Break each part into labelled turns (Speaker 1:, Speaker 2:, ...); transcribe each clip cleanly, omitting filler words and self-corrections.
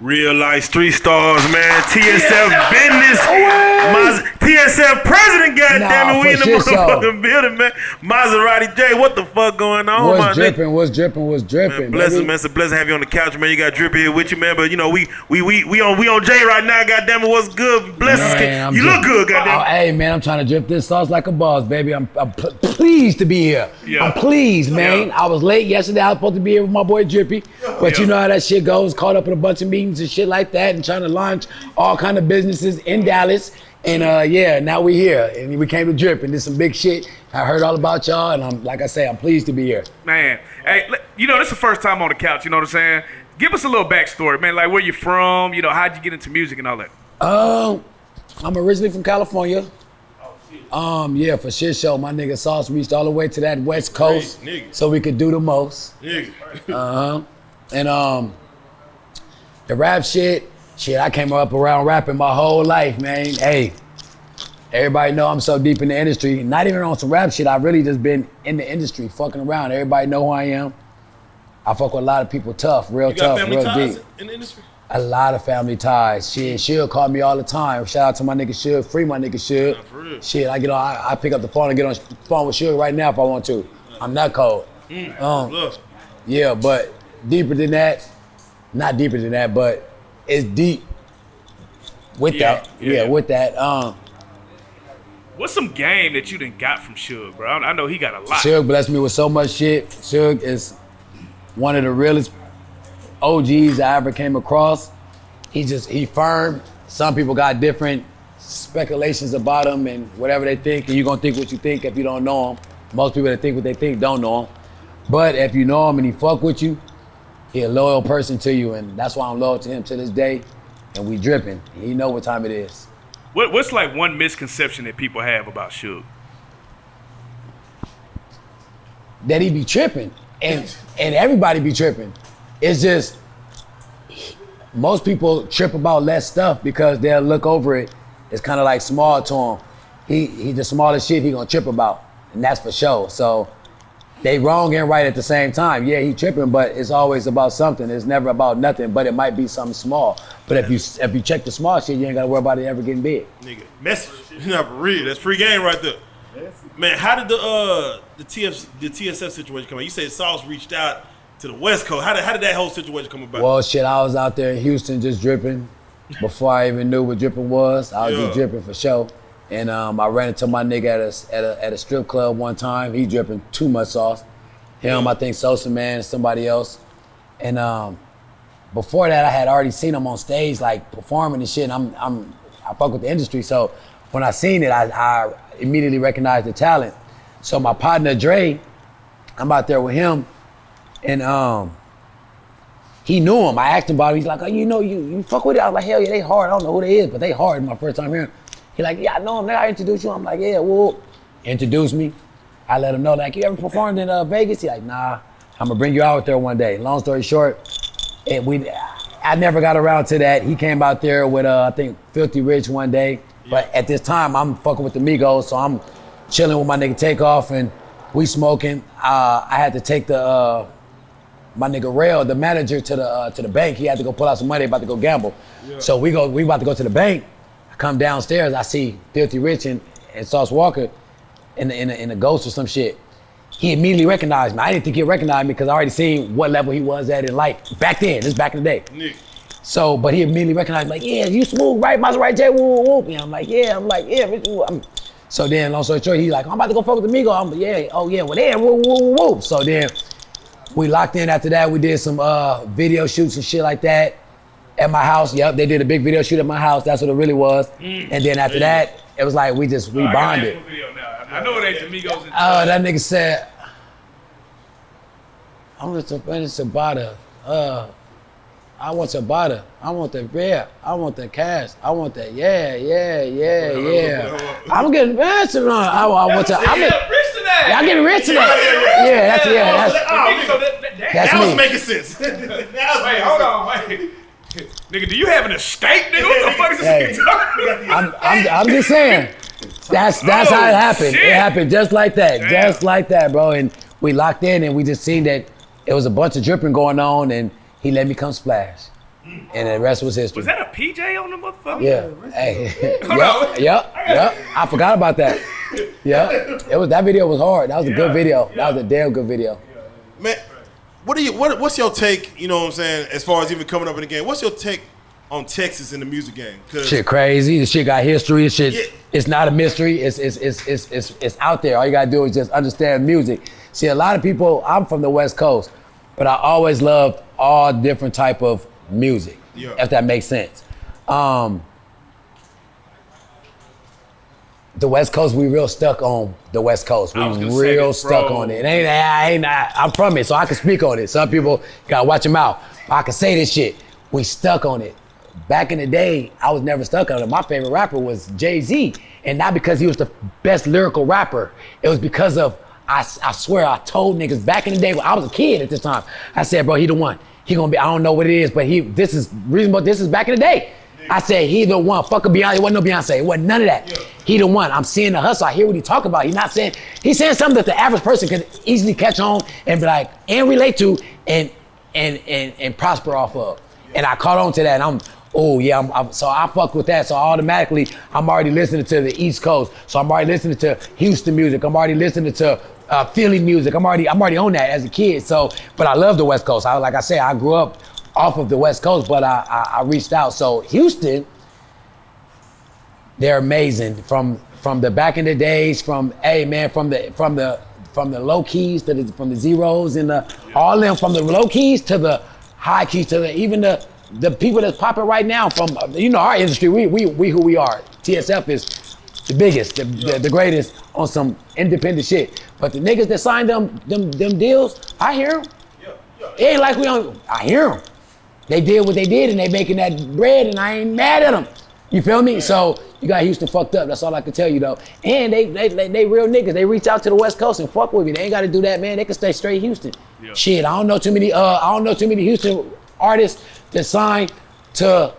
Speaker 1: Real life 3 stars, man. TSF business. TSF President, goddammit. We in the motherfucking building, man. Maserati Jay, what the fuck going on,
Speaker 2: What's dripping? What's dripping?
Speaker 1: Man, blessings, man. It's a blessing to have you on the couch, man. You got Drippy here with you, man. But you know, we on Jay right now, goddammit. What's good? Blessings. You look good, goddammit.
Speaker 2: Oh, hey, man, I'm trying to drip this sauce like a boss, baby. I'm pleased to be here.
Speaker 1: Yeah.
Speaker 2: I'm pleased, man.
Speaker 1: Yeah.
Speaker 2: I was late yesterday. I was supposed to be here with my boy Drippy, but you know how that shit goes. Caught up in a bunch of meetings and shit like that, and trying to launch all kind of businesses in Dallas. And now we here, and we came to drip and did some big shit. I heard all about y'all, and I'm pleased to be here.
Speaker 3: Man, hey, you know, this is the first time on the couch. You know what I'm saying? Give us a little backstory, man. Like, where you from? You know, how'd you get into music and all that?
Speaker 2: I'm originally from California. Yeah, for shit show, my nigga Sauce reached all the way to that West Coast, so we could do the most. And the rap shit, I came up around rapping my whole life, man. Hey, everybody know I'm so deep in the industry. Not even on some rap shit, I really just been in the industry, fucking around. Everybody know who I am. I fuck with a lot of people tough, real tough, real deep.
Speaker 1: In the industry?
Speaker 2: A lot of family ties. Shit, Suge call me all the time. Shout out to my nigga Suge, free my nigga Suge.
Speaker 1: Nah,
Speaker 2: shit, I pick up the phone and get on the phone with Suge right now if I want to. I'm that cold. Yeah, but deeper than that, not deeper than that, but it's deep with that. Yeah, with that.
Speaker 3: What's some game that you done got from Suge, bro? I know he got a lot.
Speaker 2: Suge blessed me with so much shit. Suge is one of the realest OGs I ever came across. He firm. Some people got different speculations about him and whatever they think, and you're gonna think what you think if you don't know him. Most people that think what they think don't know him. But if you know him and he fuck with you, he a loyal person to you, and that's why I'm loyal to him to this day. And we dripping. He know what time it is.
Speaker 3: What's like one misconception that people have about Suge?
Speaker 2: That he be tripping, and everybody be tripping. It's just most people trip about less stuff because they'll look over it. It's kind of like small to him. He the smallest shit he gonna trip about, and that's for sure. So they wrong and right at the same time. Yeah, he tripping, but it's always about something. It's never about nothing, but it might be something small. But if you check the small shit, you ain't gotta worry about it ever getting big.
Speaker 1: Nigga, message. Not for real. That's free game right there. Man, how did the TSF situation come out? You said Sauce reached out to the West Coast. How did that whole situation come about?
Speaker 2: Well, shit, I was out there in Houston just dripping before I even knew what dripping was. I was just dripping for sure. And I ran into my nigga at a strip club one time. He dripping too much sauce. Him, I think Sosa Man, somebody else. And before that, I had already seen him on stage, like performing and shit. And I fuck with the industry, so when I seen it, I immediately recognized the talent. So my partner Dre, I'm out there with him, and he knew him. I asked him about it. He's like, oh, you know, you fuck with it? I was like, hell yeah, they hard. I don't know who they is, but they hard. My first time hearing. He like, yeah, I know him. I introduce you. I'm like, yeah, well, introduce me. I let him know, like, you ever performed in Vegas? He like, nah, I'm gonna bring you out there one day. Long story short, I never got around to that. He came out there with, I think, Filthy Rich one day. But at this time, I'm fucking with the Migos, so I'm chilling with my nigga Takeoff, and we smoking. I had to take my nigga Rail, the manager, to the bank. He had to go pull out some money, about to go gamble. Yeah. So we about to go to the bank. I come downstairs, I see Filthy Rich and Sauce Walka in the Ghost or some shit. He immediately recognized me. I didn't think he'd recognize me because I already seen what level he was at in life back then. This is back in the day.
Speaker 1: Nick.
Speaker 2: So, but he immediately recognized me, like, yeah, you smooth, right? Maserati Jay, whoop, whoop. And I'm like, yeah. So then, long story short, he's like, I'm about to go fuck with the Migos. I'm like, yeah, oh yeah, well then, whoop, whoop, whoop. So then, we locked in after that. We did some video shoots and shit like that at my house. Yep, they did a big video shoot at my house. That's what it really was. And then after that, it was like we bonded.
Speaker 3: I know it ain't the Migos.
Speaker 2: That nigga said, I want to finish Tabata. I want Tabata. I want the beer. I want the cash. I want that. Yeah. I'm getting rich tonight. I'm getting rich today. That's
Speaker 1: me. That was
Speaker 3: making sense. Wait, hold on, wait. Nigga, do you have an estate, nigga? What the fuck is this nigga talking about?
Speaker 2: I'm just saying. That's how it happened. Shit. It happened just like that. Damn. Just like that, bro. And we locked in and we just seen that it was a bunch of dripping going on and he let me come splash. And the rest was history.
Speaker 3: Was that a PJ on the motherfucker?
Speaker 2: Yeah. Hey. Yep. I forgot about that. Yeah. That video was hard. That was a good video. That was a damn good video.
Speaker 1: Man, what's your take, you know what I'm saying, as far as even coming up in the game? What's your take on Texas in the music game?
Speaker 2: Shit crazy. This shit got history. This shit, it's not a mystery. It's out there. All you gotta do is just understand music. See, a lot of people, I'm from the West Coast, but I always loved all different type of music, if that makes sense. The West Coast, we real stuck on the West Coast. We real stuck on it. I'm from it, so I can speak on it. Some people gotta watch them out. I can say this shit. We stuck on it. Back in the day, I was never stuck on it. My favorite rapper was Jay-Z, and not because he was the best lyrical rapper. It was because of, I swear, I told niggas back in the day when I was a kid at this time, I said, bro, he the one. He gonna be, I don't know what it is, but this is reasonable. This is back in the day. I said, he the one. Fuck a Beyonce. It wasn't no Beyonce. It wasn't none of that. He the one. I'm seeing the hustle. I hear what he talk about. He's saying something that the average person could easily catch on and be like, and relate to and prosper off of. And I caught on to that. And so I fuck with that. So automatically, I'm already listening to the East Coast. So I'm already listening to Houston music. I'm already listening to Philly music. I'm already on that as a kid. So, but I love the West Coast. Like I said, I grew up off of the West Coast, but I reached out. So Houston, they're amazing. From the back in the days, from the low keys to from the zeros and all them, from the low keys to the high keys to even the people that's popping right now from our industry. We who we are. TSF is the biggest, the greatest on some independent shit. But the niggas that signed them deals, I hear them. It ain't like I hear them. They did what they did and they making that bread and I ain't mad at them. You feel me? So you got Houston fucked up. That's all I can tell you though. And they real niggas. They reach out to the West Coast and fuck with me. They ain't got to do that, man. They can stay straight Houston. Yeah. Shit, I don't know too many Houston artists that signed to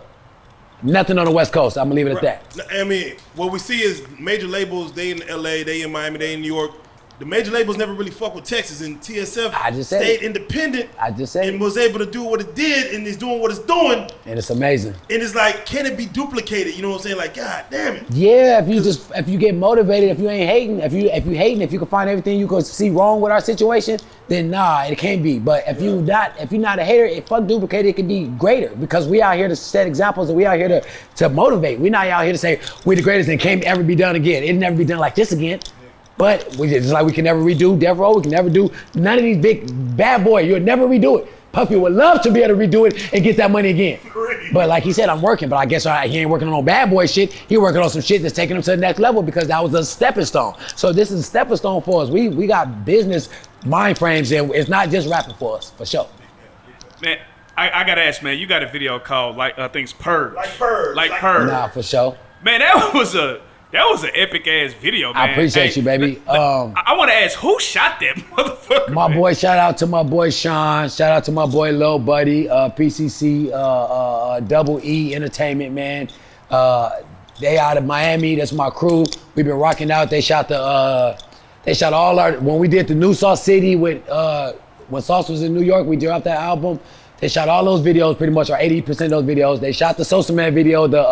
Speaker 2: nothing on the West Coast. I'm gonna leave it at that.
Speaker 1: I mean, what we see is major labels. They in LA, they in Miami, they in New York. The major labels never really fuck with Texas, and TSF stayed independent. And was able to do what it did, and is doing what it's doing.
Speaker 2: And it's amazing. And
Speaker 1: it's like, can it be duplicated? You know what I'm saying? Like, God damn it.
Speaker 2: Yeah, if you get motivated, if you ain't hating, if you can find everything you can see wrong with our situation, then nah, it can't be. But if you're not a hater, fuck duplicated, it can be greater because we out here to set examples and we out here to motivate. We're not out here to say we're the greatest and can't ever be done again. It'll never be done like this again. But just like we can never redo Death Row, we can never do none of these big bad boy. You'll never redo it. Puffy would love to be able to redo it and get that money again. But like he said, I'm working, but I guess he ain't working on no bad boy shit. He working on some shit that's taking him to the next level because that was a stepping stone. So this is a stepping stone for us. We got business mind frames and it's not just rapping for us, for sure.
Speaker 3: Man, I gotta ask, man, you got a video called I think it's Purge. Like Purge.
Speaker 2: Nah, for sure.
Speaker 3: Man, that was an epic ass video, man.
Speaker 2: I appreciate you, baby.
Speaker 3: I want to ask, who shot that motherfucker?
Speaker 2: My boy, shout out to my boy Sean. Shout out to my boy Lil Buddy, PCC, Double E Entertainment, man. They out of Miami. That's my crew. We've been rocking out. They shot all our, when we did the new Sauce City with, when Sauce was in New York, we dropped that album. They shot all those videos, pretty much, or 80% of those videos. They shot the Sosa Man video, the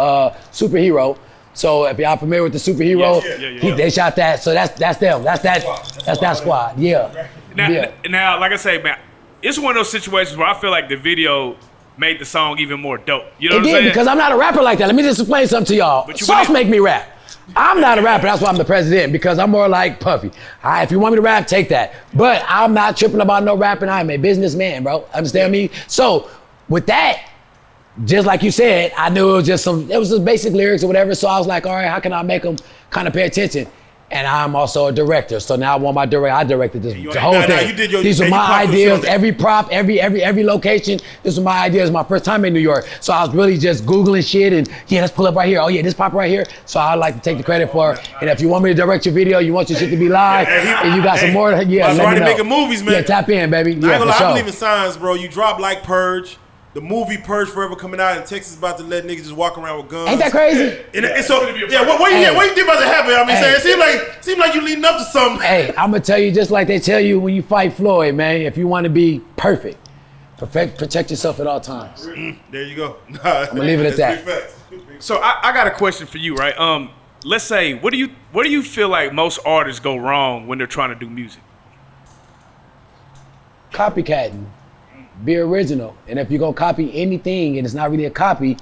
Speaker 2: superhero. So if y'all familiar with the superhero, they shot that. So that's them. That's that squad. Yeah.
Speaker 3: Now, like I say, man, it's one of those situations where I feel like the video made the song even more dope. You know what I'm saying?
Speaker 2: Because I'm not a rapper like that. Let me just explain something to y'all. Sauce make me rap. I'm not a rapper. That's why I'm the president, because I'm more like Puffy. All right, if you want me to rap, take that. But I'm not tripping about no rapping. I'm a businessman, bro. Understand me? So with that, just like you said, I knew it was just basic lyrics or whatever. So I was like, all right, how can I make them kind of pay attention? And I'm also a director. So now I directed this the whole thing. These are my ideas, every prop, every location. This was my ideas, my first time in New York. So I was really just Googling shit and let's pull up right here. Oh yeah, this pop right here. So I like to take the credit for it. And if you want me to direct your video, you want your shit to be live, and you got some more, let me know.
Speaker 1: Making movies, man.
Speaker 2: Yeah, tap in, baby.
Speaker 1: I ain't gonna lie, I believe in signs, bro. You drop like Purge. The movie Purge Forever coming out, and Texas about to let niggas just walk around with guns.
Speaker 2: Ain't that crazy?
Speaker 1: And so, what you think about to happen? I mean, it seemed like you leading up to something.
Speaker 2: Hey, I'm gonna tell you just like they tell you when you fight Floyd, man. If you want to be perfect, Protect yourself at all times.
Speaker 1: There you go.
Speaker 2: I'm gonna leave it at that.
Speaker 3: So I got a question for you, right? Let's say, where do you feel like most artists go wrong when they're trying to do music?
Speaker 2: Copycatting. Be original. And if you're gonna copy anything and it's not really a copy,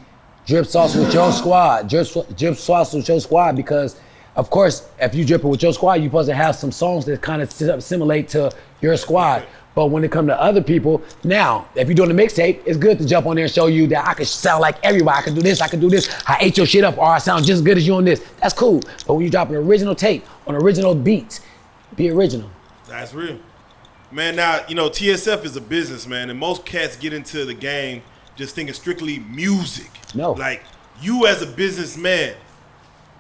Speaker 2: drip sauce with your squad. Drip sauce with your squad, because of course, if you dripping with your squad, you're supposed to have some songs that kind of assimilate to your squad. But when it comes to other people, now, if you're doing a mixtape, it's good to jump on there and show you that I can sound like everybody. I can do this, I can do this. I ate your shit up, or I sound just as good as you on this. That's cool. But when you drop an original tape on original beats, be original.
Speaker 1: That's real. Man, now, you know, TSF is a business, man, and most cats get into the game just thinking strictly music.
Speaker 2: No.
Speaker 1: Like, you as a businessman,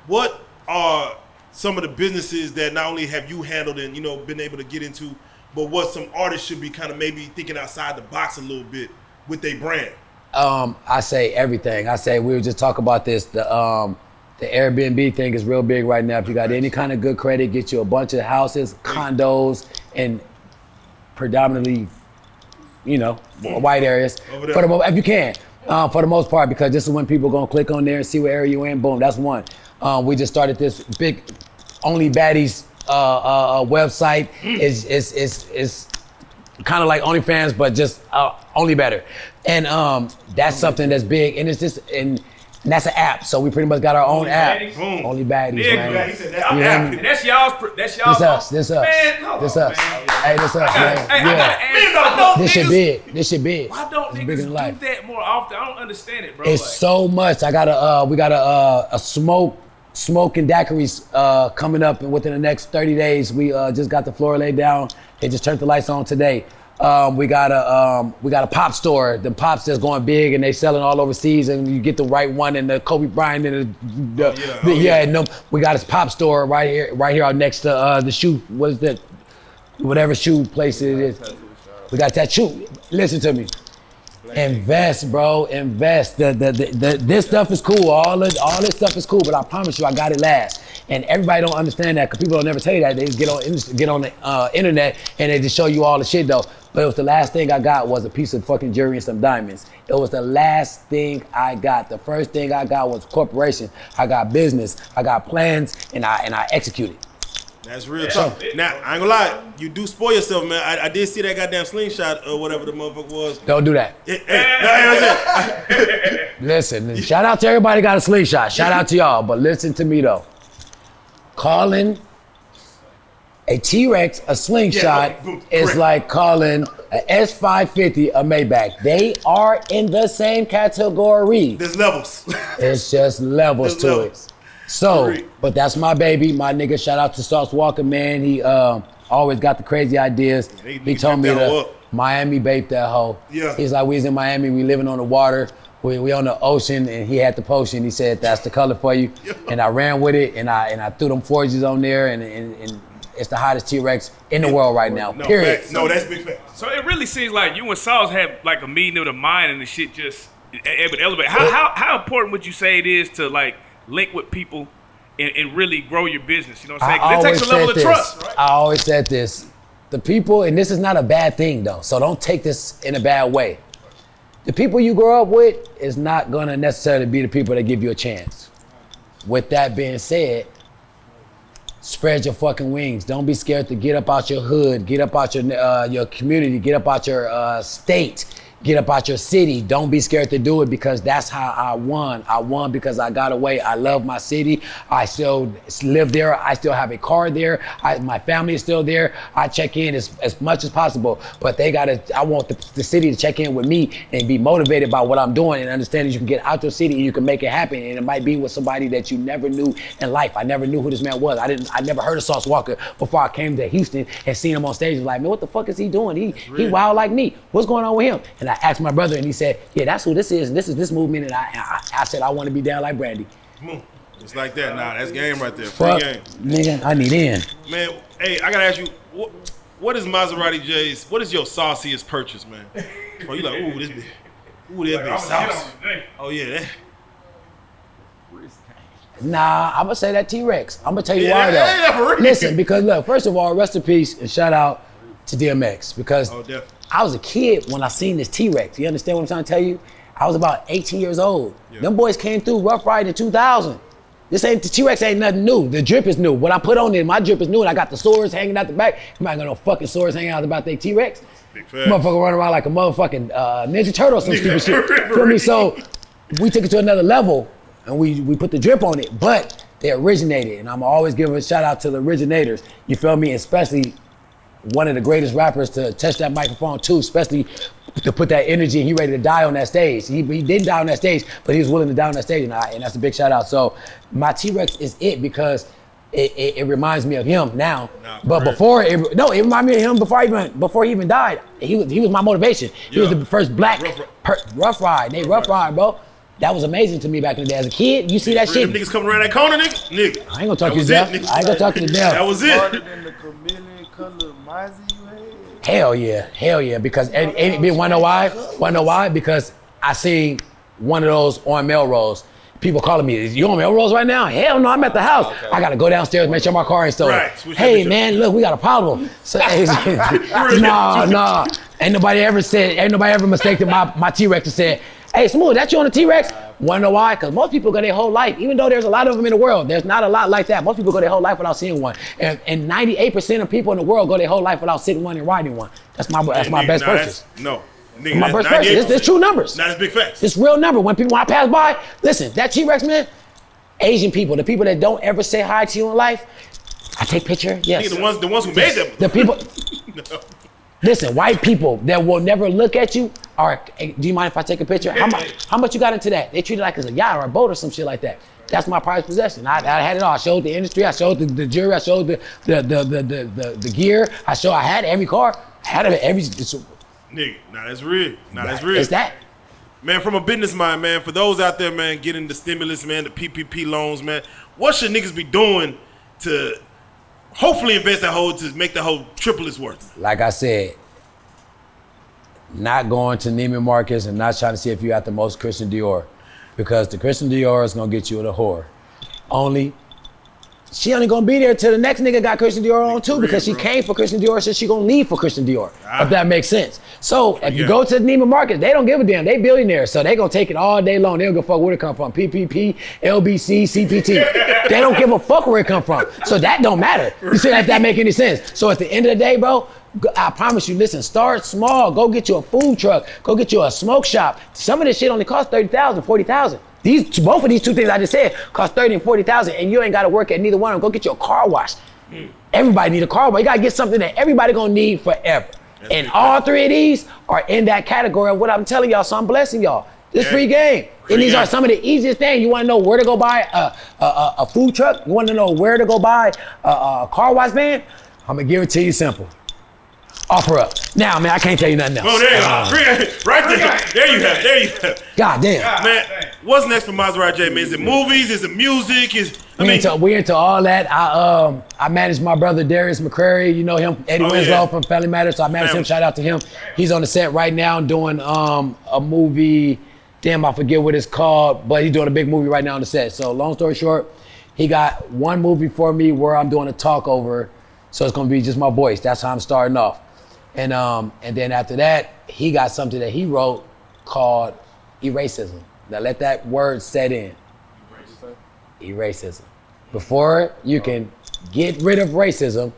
Speaker 1: what are some of the businesses that not only have you handled and, you know, been able to get into, but what some artists should be kind of maybe thinking outside the box a little bit with their brand?
Speaker 2: I say everything. I say, we were just talking about this, the Airbnb thing is real big right now. If you got any kind of good credit, get you a bunch of houses, condos, and predominantly, you know, white areas. If you can, for the most part, because this is when people gonna click on there and see what area you in. Boom, that's one. We just started this big OnlyBaddies website. Is kind of like OnlyFans, but just only better. And that's something that's big, and it's just and that's an app. So we pretty much got our own app. OnlyBaddies, man.
Speaker 3: He said that's y'all's. That's y'all's.
Speaker 2: This us.
Speaker 3: Man,
Speaker 2: this us. Hey, this us, man.
Speaker 3: Yeah.
Speaker 2: This shit big. This shit big.
Speaker 3: Why don't niggas do that more often? I don't understand it, bro.
Speaker 2: It's so much. We got a smoke and daiquiris coming up, and within the next 30 days, we just got the floor laid down. They just turned the lights on today. We got a pop store. The pops that's going big, and they selling all overseas, and you get the right one, and the Kobe Bryant and and we got a pop store right here out next to the shoe. What is that? Whatever shoe place it is. We got that shoe. Listen to me. Invest, bro. Invest. This stuff is cool. All this stuff is cool, but I promise you, I got it last. And everybody don't understand that, because people don't never tell you that. They just get on the internet and they just show you all the shit though. But it was the last thing I got was a piece of fucking jewelry and some diamonds. It was the last thing I got. The first thing I got was corporation. I got business. I got plans, and I executed.
Speaker 1: That's real talk. Now, I ain't gonna lie, you do spoil yourself, man. I did see that goddamn Slingshot or whatever the motherfucker was.
Speaker 2: Don't do that. Listen, shout out to everybody got a Slingshot. Shout out to y'all, but listen to me though. Calling a T-Rex a Slingshot is like calling an S550 a Maybach. They are in the same category.
Speaker 1: There's levels.
Speaker 2: It's just levels to it. So, but that's my baby, my nigga. Shout out to Sauce Walka, man. He always got the crazy ideas. He told me to Miami bait that hoe. Yeah. He's like, we was in Miami, we living on the water. We on the ocean, and he had the potion. He said, that's the color for you. And I ran with it, and I threw them forges on there, and it's the hottest T-Rex in the world right now, period.
Speaker 1: Facts. No, that's big fact.
Speaker 3: So it really seems like you and Sauce have like a meeting of the mind, and the shit just elevate. How important would you say it is to like link with people and really grow your business? You know what I'm saying? It takes a level of trust, right?
Speaker 2: I always said this. The people, and this is not a bad thing though, so don't take this in a bad way. The people you grow up with is not gonna necessarily be the people that give you a chance. With that being said, spread your fucking wings. Don't be scared to get up out your hood, get up out your community, get up out your state, get up out your city. Don't be scared to do it, because that's how I won. I won because I got away. I love my city. I still live there. I still have a car there. My family is still there. I check in as much as possible, but I want the city to check in with me and be motivated by what I'm doing and understand that you can get out your city and you can make it happen. And it might be with somebody that you never knew in life. I never knew who this man was. I never heard of Sauce Walka before I came to Houston and seen him on stage. Like, man, what the fuck is he doing? He wild like me. What's going on with him? And I asked my brother, and he said, yeah, that's who this is, and this is this movement, and I said, I want to be down like Brandy.
Speaker 1: Just like that. Nah, that's game right there.
Speaker 2: Free game. Nigga, I need in.
Speaker 1: Man, hey, I gotta ask you, what is Maserati Jay's, what is your sauciest purchase, man? Oh, you like, ooh, this big. Ooh, that big sauce. Oh, yeah, that.
Speaker 2: Nah, I'm gonna say that T-Rex. I'm gonna tell you why though. Listen, because look, first of all, rest in peace and shout out to DMX, because I was a kid when I seen this T-Rex. You understand what I'm trying to tell you? I was about 18 years old. Yeah. Them boys came through Rough Ride in 2000. The T-Rex ain't nothing new. The drip is new. What I put on it, my drip is new, and I got the swords hanging out the back. You might got no fucking swords hanging out about their T-Rex. Motherfucker running around like a motherfucking Ninja Turtle or some stupid shit. Feel me? So we took it to another level, and we put the drip on it, but they originated, and I'm always giving a shout out to the originators. You feel me? Especially one of the greatest rappers to touch that microphone too, especially to put that energy. He ready to die on that stage. He didn't die on that stage, but he was willing to die on that stage, and that's a big shout out. So my T-Rex is it because it reminds me of him now. But before it reminded me of him before he even died. He was my motivation. He was the first black Rough Ride. They Rough Ride, bro. That was amazing to me back in the day. As a kid, you see that shit.
Speaker 1: Them niggas coming around that corner, nigga.
Speaker 2: I ain't gonna talk to you to death. I ain't gonna talk to you to death.
Speaker 1: That was it.
Speaker 4: Harder than the chameleon color Mozzie you had?
Speaker 2: Hell yeah. Because wanna know why? Because I seen one of those on Melrose. People calling me, is you on Melrose right now? Hell no, I'm at the house. Okay. I gotta go downstairs, make sure my car ain't stolen. Right. Hey man, look, we got a problem. So, nah. Ain't nobody ever mistaken my T-Rex and said, hey, Smooth, that you on the T-Rex? Wanna know why? Because most people go their whole life, even though there's a lot of them in the world, there's not a lot like that. Most people go their whole life without seeing one. And 98% of people in the world go their whole life without sitting one and riding one. That's my best purchase.
Speaker 1: Nigga,
Speaker 2: my best purchase. It's true numbers.
Speaker 1: That's big facts.
Speaker 2: It's real number. When I pass by, listen, that T-Rex, man, Asian people, the people that don't ever say hi to you in life, I take picture, yes.
Speaker 1: Nigga, the ones who made them.
Speaker 2: The people, no. Listen, white people that will never look at you are, hey, do you mind if I take a picture? How much you got into that? They treat it like it's a yacht or a boat or some shit like that. That's my prized possession. I had it all. I showed the industry, I showed the jury, I showed the gear. I had every car. I had every.
Speaker 1: Nigga, that's real. That's real.
Speaker 2: It's that.
Speaker 1: Man, from a business mind, man, for those out there, man, getting the stimulus, man, the PPP loans, man, what should niggas be doing to hopefully invest that whole, to make the whole triple its worth?
Speaker 2: Like I said, not going to Neiman Marcus and not trying to see if you got the most Christian Dior, because the Christian Dior is gonna get you the whore. She only gonna be there till the next nigga got Christian Dior on too, because she came for Christian Dior, so she gonna leave for Christian Dior, if that makes sense. So if you go to the Neiman Marcus, they don't give a damn, they billionaires, so they gonna take it all day long. They don't give a fuck where it come from, PPP, LBC, CPT. They don't give a fuck where it come from, so that don't matter. You see if that make any sense? So at the end of the day, bro, I promise you, listen, start small, go get you a food truck, go get you a smoke shop. Some of this shit only costs $30,000, $40,000. Both of these two things I just said cost $30,000 and $40,000, and you ain't gotta work at neither one of them. Go get you a car wash. Everybody need a car wash. You gotta get something that everybody gonna need forever. And all three of these are in that category of what I'm telling y'all, so I'm blessing y'all. This free game. And these are some of the easiest things. You wanna know where to go buy a food truck? You wanna know where to go buy a car wash van? I'm gonna give it to you simple. Offer up. Now, man, I can't tell you nothing else.
Speaker 1: Oh, there you go. Right there. There you have.
Speaker 2: God damn.
Speaker 1: Man, what's next for Maserati Jay, man? Is it movies? Is it music?
Speaker 2: We into all that. I manage my brother Darius Mccrary. You know him, Eddie Winslow from Family Matters. So I manage him. Shout out to him. He's on the set right now doing a movie. Damn, I forget what it's called, but he's doing a big movie right now on the set. So long story short, he got one movie for me where I'm doing a talk over. So it's gonna be just my voice. That's how I'm starting off. And then after that, he got something that he wrote called Eracism. Now let that word set in. Eracism. Before you can get rid of racism,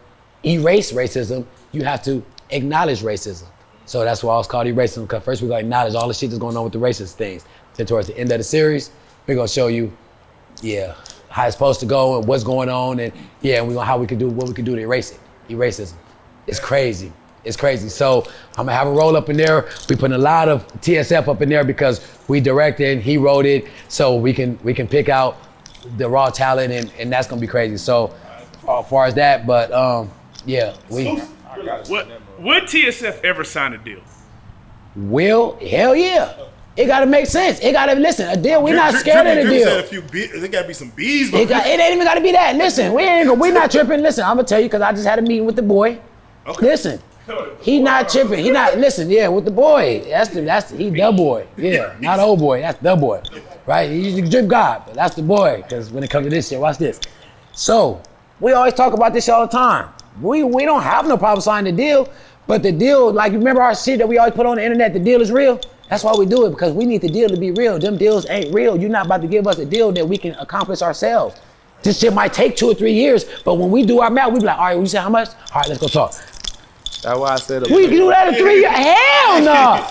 Speaker 2: erase racism, you have to acknowledge racism. So that's why it's called Eracism, because first we're gonna acknowledge all the shit that's going on with the racist things. Then towards the end of the series, we're gonna show you, how it's supposed to go and what's going on, and what we can do to erase it. Eracism. It's crazy. It's crazy. So I'm gonna have a roll up in there. We put a lot of TSF up in there because we directed, he wrote it, so we can pick out the raw talent, and that's gonna be crazy. So as far as that, but
Speaker 3: Would TSF ever sign a deal?
Speaker 2: Hell yeah. It gotta make sense. It gotta, listen, a deal, we're not scared of the deal.
Speaker 1: There gotta be some bees.
Speaker 2: It ain't even gotta be that. Listen, we not tripping. Listen, I'm gonna tell you, because I just had a meeting with the boy. Okay. Listen, he not tripping. He not, listen, with the boy. He the boy. Yeah, not old boy, that's the boy. Right? He's the drip god, but that's the boy. Because when it comes to this shit, watch this. So, we always talk about this all the time. We don't have no problem signing the deal, But the deal, like, you remember our shit that we always put on the internet, the deal is real? That's why we do it, because we need the deal to be real. Them deals ain't real. You're not about to give us a deal that we can accomplish ourselves. This shit might take 2 or 3 years, but when we do our math, we be like, all right, we say how much? All right, let's go talk.
Speaker 4: That's why I said
Speaker 2: we can do that in 3 years. Hell no.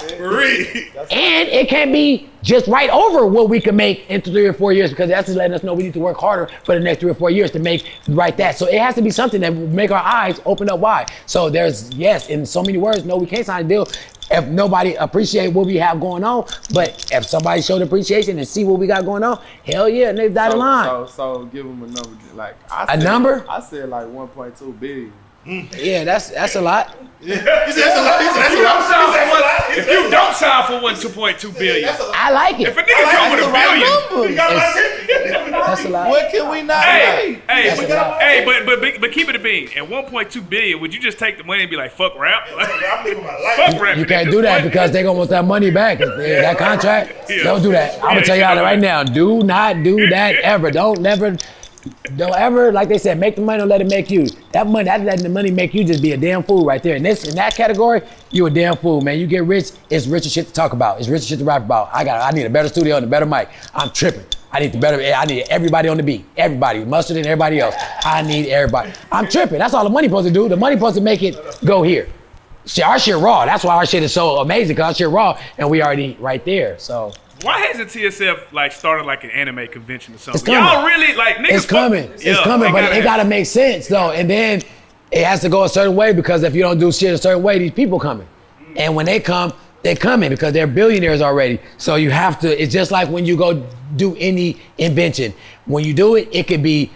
Speaker 2: And it can't be just right over what we can make in 3 or 4 years, because that's just letting us know we need to work harder for the next 3 or 4 years to make right that. So it has to be something that will make our eyes open up wide. So there's, yes, in so many words, no, we can't sign a deal if nobody appreciate what we have going on. But if somebody showed appreciation and see what we got going on, hell yeah, and they dotted line.
Speaker 4: So give them a number. Like
Speaker 2: number?
Speaker 4: I said like 1.2 billion.
Speaker 2: Yeah, that's a lot.
Speaker 3: Yeah. If you don't sign for 2.2 billion,
Speaker 2: I like it.
Speaker 3: If a nigga come with $1 billion,
Speaker 2: that's a lot.
Speaker 4: What can we not
Speaker 3: but keep it a bean. At 1.2 billion, would you just take the money and be like, fuck rap?
Speaker 1: Fuck
Speaker 3: rap.
Speaker 2: You can't do that because they gonna want that money back. That contract, don't do that. I'm gonna tell y'all that right now. Do not do that ever. Don't ever, like they said, make the money, don't let it make you. That money, that letting the money make you just be a damn fool right there. In that category, you a damn fool, man. You get rich, it's richer shit to talk about. It's richer shit to rap about. I need a better studio and a better mic. I'm tripping. I need everybody on the beat. Everybody, Mustard and everybody else. I need everybody. I'm tripping. That's all the money supposed to do. The money supposed to make it go here. Our shit raw. That's why our shit is so amazing, because our shit raw and we already right there, so.
Speaker 3: Why hasn't TSF like started like an anime convention or something?
Speaker 2: It's coming.
Speaker 3: Y'all really like niggas?
Speaker 2: It's coming. It's coming, but it gotta make sense though. And then it has to go a certain way, because if you don't do shit a certain way, these people coming. And when they come, they're coming because they're billionaires already. So you have to. It's just like when you go do any invention. When you do it, it could be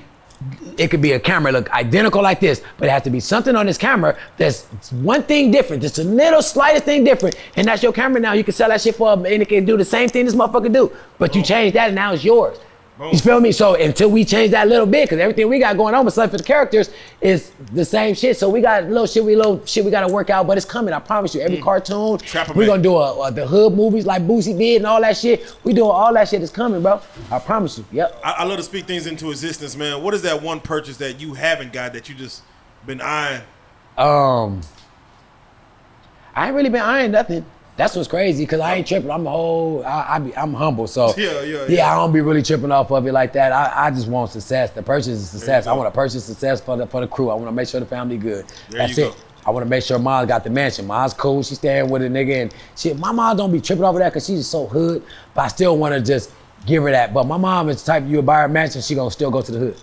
Speaker 2: a camera look identical like this, but it has to be something on this camera that's one thing different, just a little slightest thing different, and that's your camera now. You can sell that shit for, and it can do the same thing this motherfucker do, but you change that and now it's yours. You feel me? So until we change that little bit, because everything we got going on besides for the characters is the same shit. So we got little shit we got to work out, but it's coming. I promise you. Every cartoon, we're gonna do the hood movies like Boosie did and all that shit. We doing all that shit is coming, bro. I promise you. Yep.
Speaker 1: I love to speak things into existence, man. What is that one purchase that you haven't got that you just been eyeing?
Speaker 2: I ain't really been eyeing nothing. That's what's crazy, because I ain't tripping. I'm humble, so yeah, I don't be really tripping off of it like that. I just want success. The purchase is success. I want to purchase success for the crew. I want to make sure the family good. That's it. I want to make sure Mom's got the mansion. Mom's cool. She's staying with a nigga, and shit. My mom don't be tripping over that because she's just so hood. But I still want to just give her that. But my mom is the type, you buy her a mansion, she gonna still go to the hood.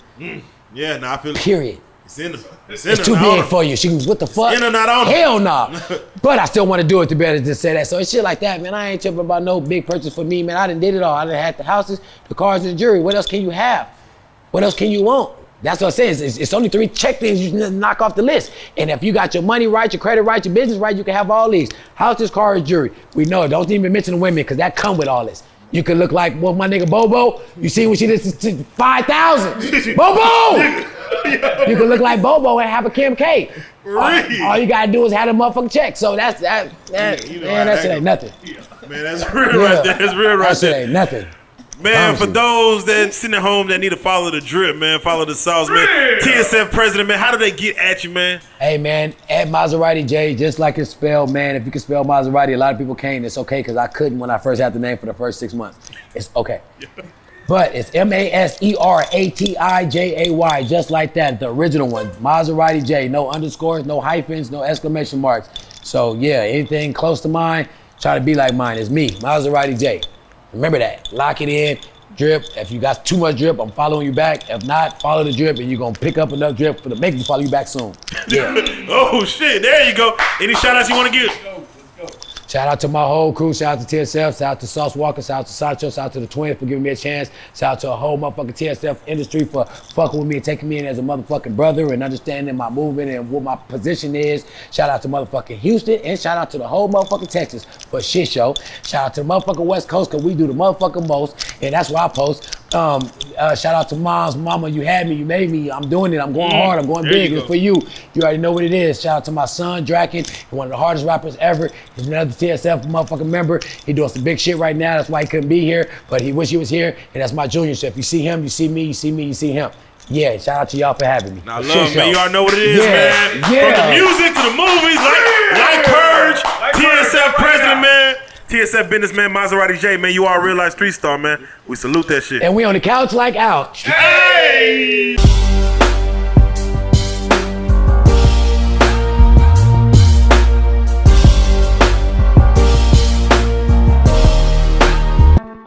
Speaker 1: Yeah, nah, I feel it.
Speaker 2: Period.
Speaker 1: It's
Speaker 2: too big for you. She goes, what the fuck?
Speaker 1: In or not on
Speaker 2: Hell nah. But I still want to do it to better to say that. So it's shit like that, man. I ain't tripping about no big purchase for me, man. I done did it all. I done had the houses, the cars, and the jewelry. What else can you have? What else can you want? That's what I'm saying. It's only 3 check things you can knock off the list. And if you got your money right, your credit right, your business right, you can have all these. Houses, cars, jewelry. We know it. Don't even mention the women, because that come with all this. You could look like, well, my nigga Bobo. You see when she did 5,000. Bobo! You can look like Bobo and have a Kim K. All you gotta do is have a motherfucking check. So that shit ain't nothing.
Speaker 1: Man, that's real right there. That's real right
Speaker 2: that shit ain't nothing.
Speaker 1: Man, for those that sitting at home that need to follow the drip, man, follow the sauce, man. TSF President, man, how do they get at you, man?
Speaker 2: Hey, man, at Maserati Jay, just like it's spelled, man. If you can spell Maserati, a lot of people can't. It's okay, because I couldn't when I first had the name for the first 6 months. It's okay. But it's MASERATIJAY, just like that, the original one. Maserati Jay, no underscores, no hyphens, no exclamation marks. So, yeah, anything close to mine, try to be like mine. It's me, Maserati Jay. Remember that. Lock it in. Drip. If you got too much drip, I'm following you back. If not, follow the drip, and you're going to pick up enough drip to make me follow you back soon. Yeah.
Speaker 1: Oh, shit. There you go. Any shout-outs you want to give?
Speaker 2: Shout out to my whole crew. Shout out to TSF. Shout out to Sauce Walka. Shout out to Sancho. Shout out to the twins for giving me a chance. Shout out to a whole motherfucking TSF industry for fucking with me and taking me in as a motherfucking brother and understanding my movement and what my position is. Shout out to motherfucking Houston, and shout out to the whole motherfucking Texas for shit show. Shout out to the motherfucking West Coast, because we do the motherfucking most, and that's why I post. Shout out to Mom's Mama. You had me. You made me. I'm doing it. I'm going hard. I'm going big. It's for you. You already know what it is. Shout out to my son, Draken. He's one of the hardest rappers ever. He's another TSF motherfucking member. He doing some big shit right now. That's why he couldn't be here, but he wish he was here. And that's my junior. So if you see him, you see me. You see me, you see him. Yeah, shout out to y'all for having me.
Speaker 1: I love, man. You already know what it is, man.
Speaker 2: Yeah.
Speaker 1: From the music to the movies, life TSF businessman Maserati Jay, man. You are a real life street star, man. We salute that shit.
Speaker 2: And we on the couch like ouch.
Speaker 3: Hey!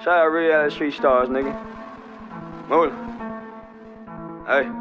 Speaker 5: Shout out Reallyfe street stars, nigga. Move it. Hey.